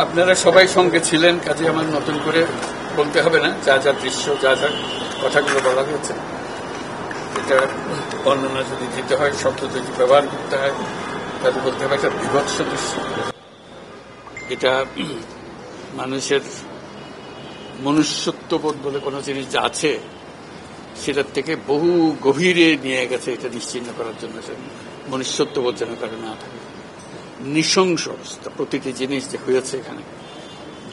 আপনারা সবাই সঙ্গে ছিলেন, কাজে আমার নতুন করে বলতে হবে না। যা যা দৃশ্য, যা যা কথাগুলো বলা হয়েছে, এটা বর্ণনা যদি দিতে হয়, শব্দ যদি ব্যবহার করতে হয়, তাহলে বলতে হবে একটা বিভৎস দৃশ্য। এটা মানুষের মনুষ্যত্ববোধ বলে কোনো জিনিস যা আছে সেটার থেকে বহু গভীরে নিয়ে গেছে। এটা নিশ্চিহ্ন করার জন্য মনুষ্যত্ববোধ যেন কারো না থাকে। নৃশংস অবস্থা, প্রতিটি জিনিস যে হয়েছে এখানে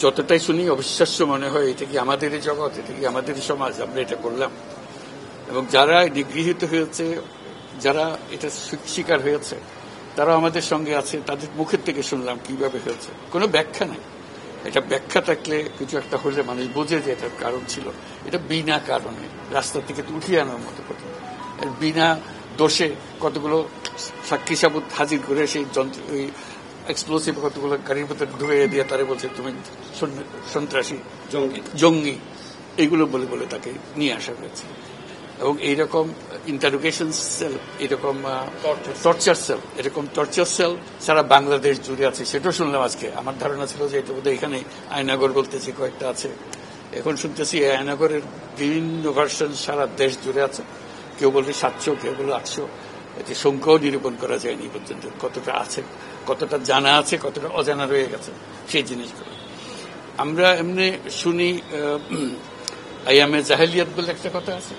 যতটাই শুনি অবিশ্বাস্য মনে হয়। এটা কি আমাদেরই জগৎ, এটা কি আমাদেরই সমাজ, আমরা এটা করলাম? এবং যারা নিগৃহীত হয়েছে, যারা এটা শিকার হয়েছে, তারা আমাদের সঙ্গে আছে। তাদের মুখের থেকে শুনলাম কিভাবে হয়েছে। কোনো ব্যাখ্যা নাই। এটা ব্যাখ্যা থাকলে কিছু একটা হলে মানুষ বোঝে যে এটার কারণ ছিল। এটা বিনা কারণে রাস্তা থেকে উঠিয়ে আনার মতো কথা। বিনা দোষে কতগুলো সাক্ষী সাবুত হাজির করে সেই ওই এক্সপ্লোসিভ কতগুলো গাড়ির ভিতরে ঢুকে দিয়ে তারা বলছে তুমি সন্ত্রাসী, জঙ্গি, এইগুলো বলে বলে তাকে নিয়ে আসা হয়েছে। এবং এইরকম ইন্টারোগেশন সেল, এরকম টর্চার সেল, এরকম টর্চার সেল সারা বাংলাদেশ জুড়ে আছে। সেটাও শুনলাম আজকে। আমার ধারণা ছিল যে এটা বোধহয় এখানে আয়নাগর বলতেছি কয়েকটা আছে, এখন শুনতেছি আয়নাগরের বিভিন্ন ভার্সন সারা দেশ জুড়ে আছে। কেউ বলছে 700, কেউ বলে 800। এতে সংখ্যাও নিরূপণ করা যায়নি পর্যন্ত। কতটা আছে, কতটা জানা আছে, কতটা অজানা রয়ে গেছে সেই জিনিসগুলো। আমরা এমনি শুনি আইএমএ জাহেলিয়াত বলে একটা কথা আছে।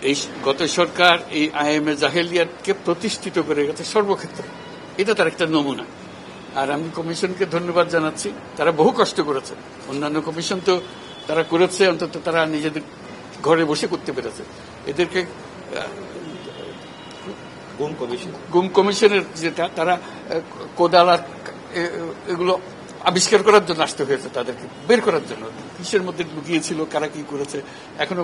এই গত সরকার এই আইএমএ জাহেলিয়াতকে প্রতিষ্ঠিত করে গেছে সর্বক্ষেত্রে। এটা তার একটা নমুনা। আর আমি কমিশনকে ধন্যবাদ জানাচ্ছি, তারা বহু কষ্ট করেছে। অন্যান্য কমিশন তো তারা করেছে, অন্তত তারা নিজেদের ঘরে বসে করতে পেরেছে। এদেরকে গুম কমিশনের যেটা, তারা কোদালা এগুলো আবিষ্কার করার জন্য আসতে হয়েছে, তাদেরকে বের করার জন্য। কিসের মধ্যে লুকিয়েছিল, কারা কি করেছে, এখনো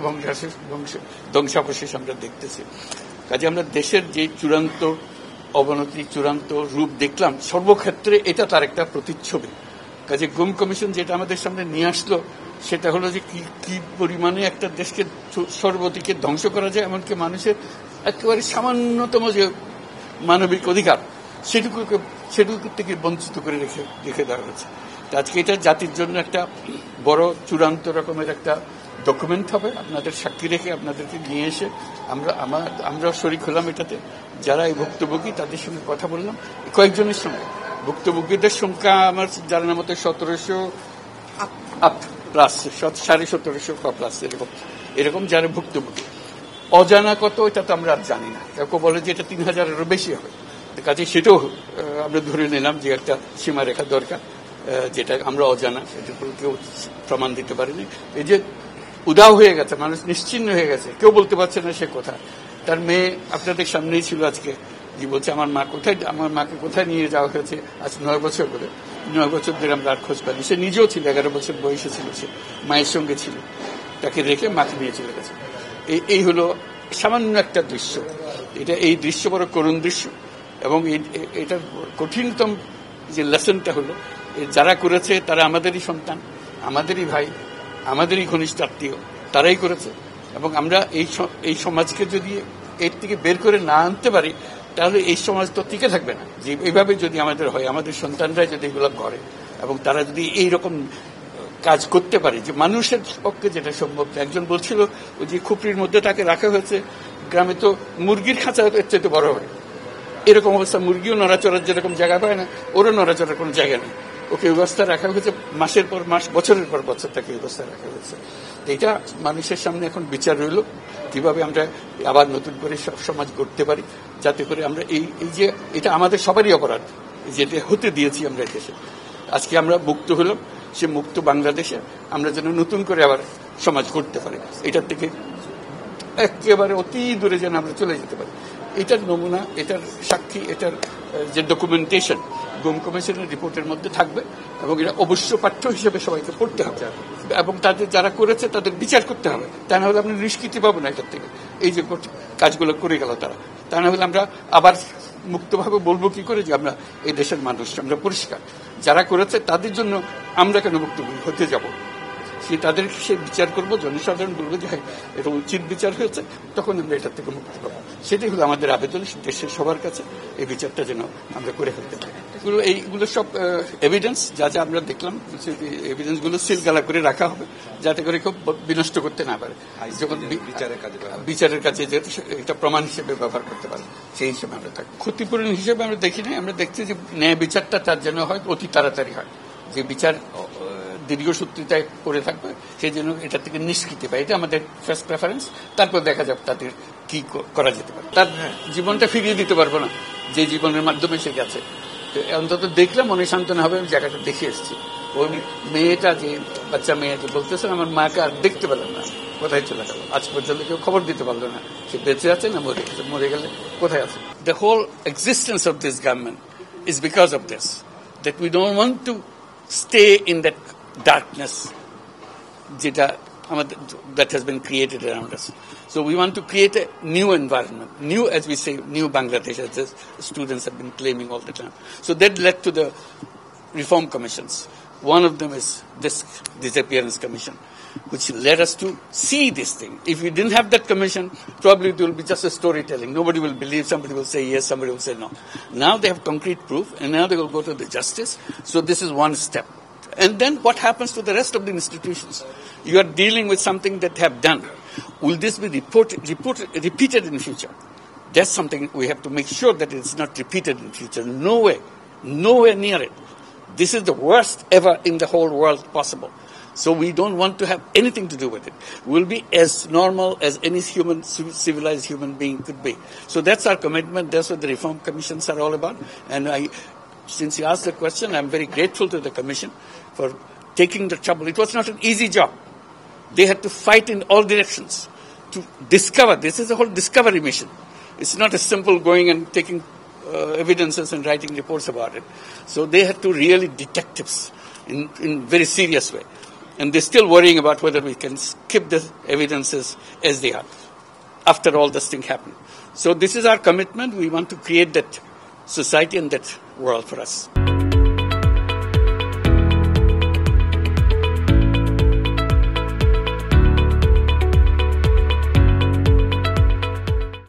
ধ্বংসাবশেষ আমরা দেখতেছি। কাজে আমরা দেশের যে চূড়ান্ত অবনতি, চূড়ান্ত রূপ দেখলাম সর্বক্ষেত্রে, এটা তার একটা প্রতিচ্ছবি। কাজে গুম কমিশন যেটা আমাদের সামনে নিয়ে আসলো, সেটা হলো যে কি পরিমাণে একটা দেশকে সর্বদিকে ধ্বংস করা যায়, এমনকি মানুষের একেবারে সামান্যতম যে মানবিক অধিকার সেটুকু থেকে বঞ্চিত করে রেখে দেওয়া হয়েছে। আজকে এটা জাতির জন্য একটা বড় চূড়ান্ত রকমের একটা ডকুমেন্ট হবে। আপনাদের সাক্ষী রেখে আপনাদেরকে নিয়ে এসে আমরা শরিক হলাম এটাতে। যারা এই ভুক্তভোগী তাদের সঙ্গে কথা বললাম, কয়েকজনের সঙ্গে। ভুক্তভোগীদের সংখ্যা আমার জানার মতো 1700 প্লাস, 1750 প্লাস এরকম যারা ভুক্তভোগী। অজানা কত এটা তো আমরা আর জানি না। কেউ বলে যে এটা 3000-এরও বেশি হবে। কাজে সেটাও আমরা ধরে নিলাম যে একটা সীমারেখা দরকার, যেটা আমরা অজানা, এটা কেউ প্রমাণ দিতে পারেনি। এই যে উদাও হয়ে গেছে, মানুষ নিশ্চিহ্ন হয়ে গেছে, কেউ বলতে পারছে না সে কোথায়। তার মেয়ে আপনাদের সামনেই ছিল আজকে, যে বলছে আমার মাকে কোথায় নিয়ে যাওয়া হয়েছে। আজ 9 বছর ধরে, 9 বছর ধরে আমরা আর খোঁজ পাইনি। সে নিজেও ছিল, 11 বছর বয়সে ছিল, সে মায়ের সঙ্গে ছিল, তাকে রেখে মাকে নিয়ে চলে গেছে। এই হলো সামান্য একটা দৃশ্য। এই দৃশ্য বড় করুণ দৃশ্য। এবং এটার কঠিনতম যে লেসনটা হলো, যারা করেছে তারা আমাদেরই সন্তান, আমাদেরই ভাই, আমাদেরই ঘনিষ্ঠ আত্মীয়, তারাই করেছে। এবং আমরা এই সমাজকে যদি এর থেকে বের করে না আনতে পারি, তাহলে এই সমাজ তো টিকে থাকবে না। যে এইভাবে যদি আমাদের হয়, আমাদের সন্তানরাই যদি এগুলো করে, এবং তারা যদি এইরকম কাজ করতে পারে, যে মানুষের পক্ষে যেটা সম্ভব। একজন বলছিল ওই যে খুপড়ির মধ্যে তাকে রাখা হয়েছে, গ্রামে তো মুরগির খাঁচা এর চেয়ে বড় হয়। এরকম অবস্থা, মুরগিও নড়াচড়ার যেরকম জায়গা পায় না, ওরও নড়াচড়ার কোনো জায়গা নেই। ওকে ব্যবস্থা রাখা হয়েছে, মাসের পর মাস, বছরের পর বছর তাকে ব্যবস্থা রাখা হয়েছে। এটা মানুষের সামনে এখন বিচার রইল, কিভাবে আমরা আবার নতুন করে সমাজ গড়তে পারি, যাতে করে আমরা এই যে এটা আমাদের সবারই অপরাধ, যেটা হতে দিয়েছি আমরা দেশে। আজকে আমরা মুক্ত হলাম, সে মুক্ত বাংলাদেশে আমরা যেন নতুন করে আবার সমাজ করতে পারি, এটার থেকে একেবারে অতি দূরে যেন আমরা চলে যেতে পারি। এটার নমুনা, এটার সাক্ষী, এটার যে ডকুমেন্টেশন গুম কমিশনের রিপোর্টের মধ্যে থাকবে, এবং এটা অবশ্য পাঠ্য হিসেবে সবাইকে পড়তে হবে, এবং তাদের যারা করেছে তাদের বিচার করতে হবে। তা না হলে আমরা নিষ্কৃতি পাবো না এটার থেকে। এই যে কাজগুলো করে গেল তারা, তা না হলে আমরা আবার মুক্তভাবে বলবো কি করে যে আমরা এই দেশের মানুষ, আমরা পরিষ্কার। যারা করেছে তাদের জন্য আমরা কেন মুক্তভোগী হতে যাব? তাদেরকে সে বিচার করবো, জনসাধারণ বলবো যে হ্যাঁ এটা উচিত বিচার হয়েছে, তখন আমরা এটার থেকে মুক্তি পাবো। সেটাই হলো আমাদের আবেদন দেশের সবার কাছে, এই বিচারটা যেন আমরা করে ফেলতে পারি। এইগুলো সব এভিডেন্স যা যা আমরা দেখলাম, এভিডেন্স গুলো সিলগালা করে রাখা হবে যাতে করে কেউ বিনষ্ট করতে না পারে, যখন বিচারের কাছে যেহেতু এটা প্রমাণ হিসেবে ব্যবহার করতে পারে সেই হিসেবে আমরা থাকি। ক্ষতিপূরণ হিসেবে আমরা দেখি নাই, আমরা দেখছি যে ন্যায় বিচারটা তার জন্য হয় অতি তাড়াতাড়ি হয়, যে বিচার দীর্ঘসূত্রিতায় করে থাকবে সেই জন্য এটা থেকে নিষ্কৃতি পায়, এটা আমাদের ফার্স্ট প্রেফারেন্স। তারপর দেখা যাবে তাদের কি করা যেতে পারে। তার জীবনটা ফিরিয়ে দিতে পারবো না যে জীবনের মাধ্যমে সে গেছে, অন্তত দেখলে মনে সান্ত্বনা হবে। আমি জায়গাটা দেখে এসেছি। ওই মেয়েটা যে বাচ্চা মেয়ে যে বলতেছেন আমার মাকে আর দেখতে পেলাম না, কোথায় চলে গেল, আজ পর্যন্ত কেউ খবর দিতে পারলো না সে বেঁচে আছে না মরে গেছে, মরে গেলে কোথায় আছে। The whole existence of this government is because of this, that we don't want to stay in that darkness that has been created around us. So we want to create a new environment, new, as we say, new Bangladesh, as the students have been claiming all the time. So that led to the reform commissions. One of them is this disappearance commission, which led us to see this thing. If we didn't have that commission, probably it will be just a storytelling. Nobody will believe, somebody will say yes, somebody will say no. Now they have concrete proof, and now they will go to the justice. So this is one step. And then what happens to the rest of the institutions? You are dealing with something that have done. Will this be repeated in future? That's something we have to make sure that it's not repeated in future. No way. Nowhere near it. This is the worst ever in the whole world possible. So we don't want to have anything to do with it. We'll be as normal as any civilized human being could be. So that's our commitment. That's what the reform commissions are all about. And since you asked the question, I'm very grateful to the Commission for taking the trouble. It was not an easy job. They had to fight in all directions to discover. This is a whole discovery mission. It's not as simple going and taking evidences and writing reports about it. So they had to really detectives in very serious way. And they're still worrying about whether we can keep the evidences as they are after all this thing happened. So this is our commitment. We want to create that society and that world for us.